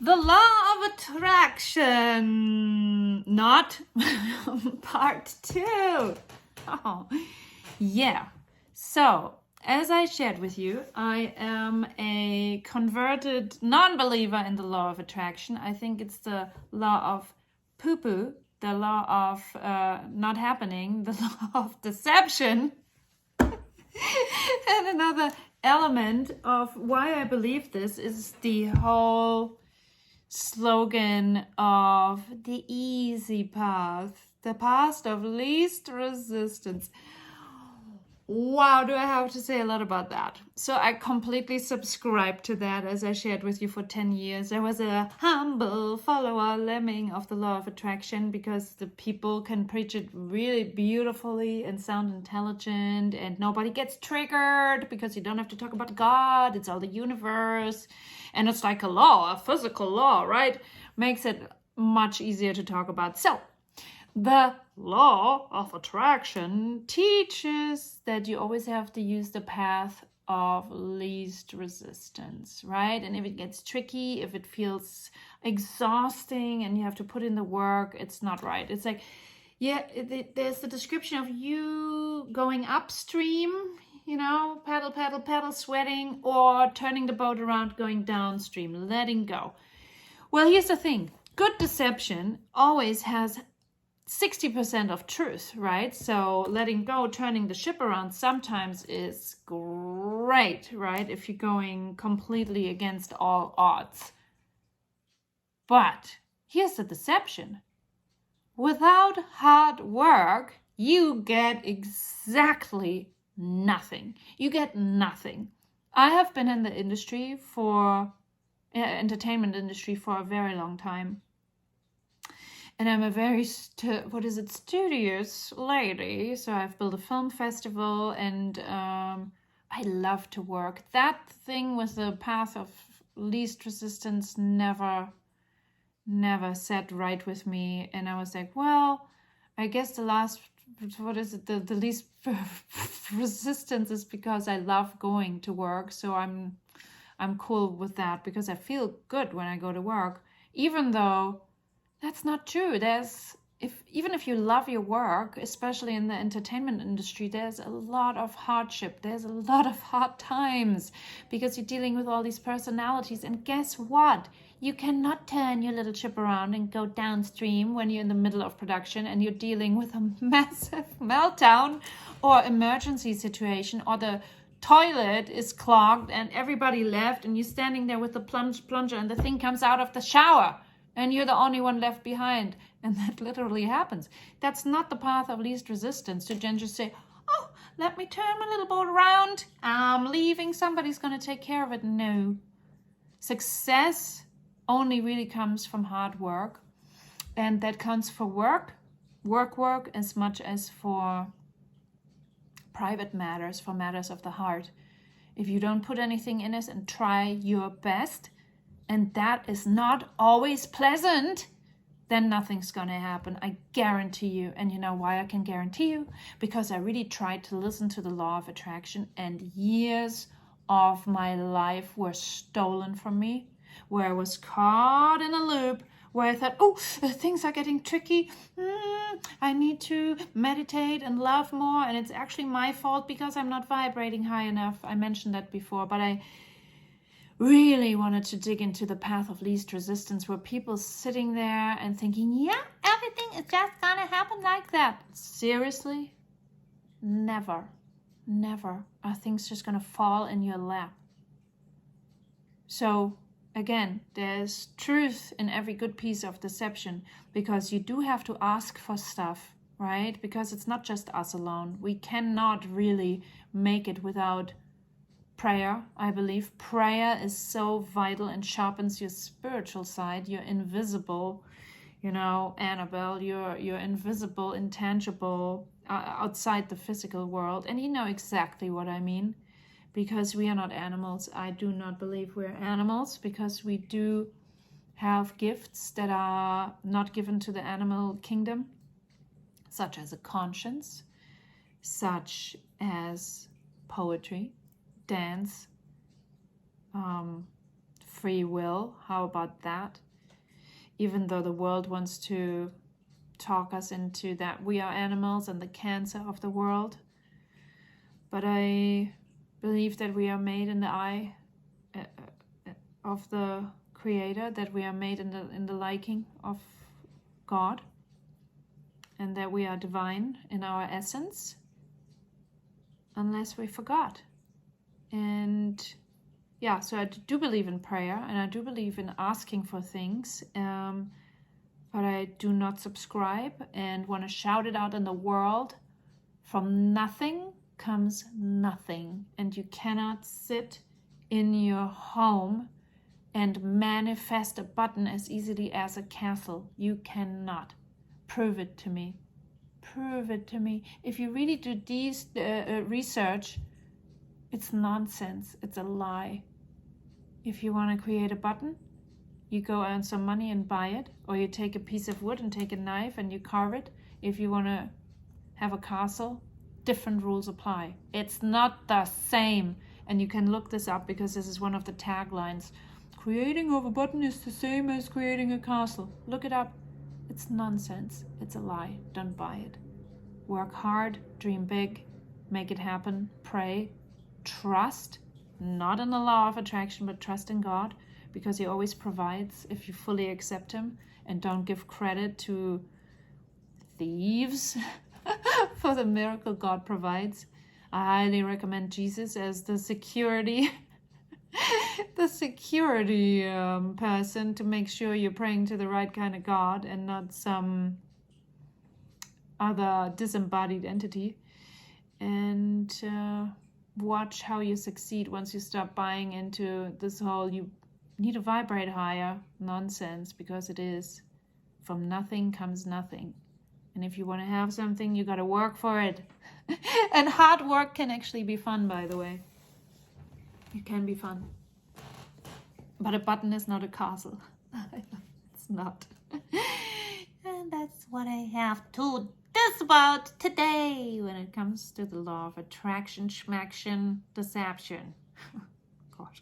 The law of attraction, not part 2. Oh, yeah. So, as I shared with you, I am a converted non-believer in the law of attraction. I think it's the law of poo-poo, the law of not happening, the law of deception. And another element of why I believe this is the whole slogan of the easy path, the path of least resistance. Wow, do I have to say a lot about that. So I completely subscribe to that, as I shared with you for 10 years. I was a humble follower, lemming of the law of attraction, because the people can preach it really beautifully and sound intelligent, and nobody gets triggered because you don't have to talk about God. It's all the universe. And it's like a law, a physical law, right? Makes it much easier to talk about. So the law of attraction teaches that you always have to use the path of least resistance, right? And if it gets tricky, if it feels exhausting and you have to put in the work, it's not right. It's like, yeah, there's the description of you going upstream, you know, paddle, paddle, paddle, sweating, or turning the boat around, going downstream, letting go. Well, here's the thing. Good deception always has 60% of truth, right? So letting go, turning the ship around sometimes is great, right? If you're going completely against all odds. But here's the deception. Without hard work, you get exactly nothing. You get nothing. I have been in the industry entertainment industry for a very long time. And I'm a very, studious lady. So I've built a film festival and I love to work. That thing with the path of least resistance never sat right with me. And I was like, well, I guess the least resistance is because I love going to work. So I'm cool with that because I feel good when I go to work, even though that's not true. Even if you love your work, especially in the entertainment industry, there's a lot of hardship. There's a lot of hard times because you're dealing with all these personalities. And guess what? You cannot turn your little ship around and go downstream when you're in the middle of production and you're dealing with a massive meltdown or emergency situation, or the toilet is clogged and everybody left and you're standing there with the plunger and the thing comes out of the shower. And you're the only one left behind. And that literally happens. That's not the path of least resistance to then just say, oh, let me turn my little boat around. I'm leaving. Somebody's going to take care of it. No. Success only really comes from hard work. And that counts for work as much as for private matters, for matters of the heart. If you don't put anything in it and try your best, and that is not always pleasant, then nothing's going to happen. I guarantee you. And you know why I can guarantee you? Because I really tried to listen to the law of attraction, and years of my life were stolen from me, where I was caught in a loop, where I thought, oh, things are getting tricky. I need to meditate and love more. And it's actually my fault because I'm not vibrating high enough. I mentioned that before, but I really wanted to dig into the path of least resistance, where people sitting there and thinking, yeah, everything is just gonna happen like that. Seriously? Never are things just gonna fall in your lap. So again, there's truth in every good piece of deception, because you do have to ask for stuff, right? Because it's not just us alone. We cannot really make it without prayer. I believe prayer is so vital and sharpens your spiritual side, your invisible, Annabelle, your invisible, intangible, outside the physical world. And you know exactly what I mean, because we are not animals. I do not believe we're animals, because we do have gifts that are not given to the animal kingdom, such as a conscience, such as poetry, dance, free will. How about that? Even though the world wants to talk us into that we are animals and the cancer of the world. But I believe that we are made in the eye of the Creator, that we are made in the liking of God, and that we are divine in our essence, unless we forgot. And yeah, so I do believe in prayer, and I do believe in asking for things, but I do not subscribe and want to shout it out in the world. From nothing comes nothing, and you cannot sit in your home and manifest a button as easily as a castle. You cannot. Prove it to me. Prove it to me. If you really do these research, it's nonsense. It's a lie. If you want to create a button, you go earn some money and buy it, or you take a piece of wood and take a knife and you carve it. If you want to have a castle, different rules apply. It's not the same. And you can look this up because this is one of the taglines. Creating of a button is the same as creating a castle. Look it up. It's nonsense. It's a lie. Don't buy it. Work hard, dream big, make it happen, pray, trust, not in the law of attraction, but trust in God, because He always provides if you fully accept Him, and don't give credit to thieves for the miracle God provides. I highly recommend Jesus as the security person to make sure you're praying to the right kind of God and not some other disembodied entity. And watch how you succeed once you stop buying into this whole you need to vibrate higher nonsense, because it is. From nothing comes nothing. And if you want to have something, you got to work for it. And hard work can actually be fun, by the way. It can be fun. But a button is not a castle. It's not. And that's what I have to discuss about today when it comes to the law of attraction, schmaction, deception. Gosh.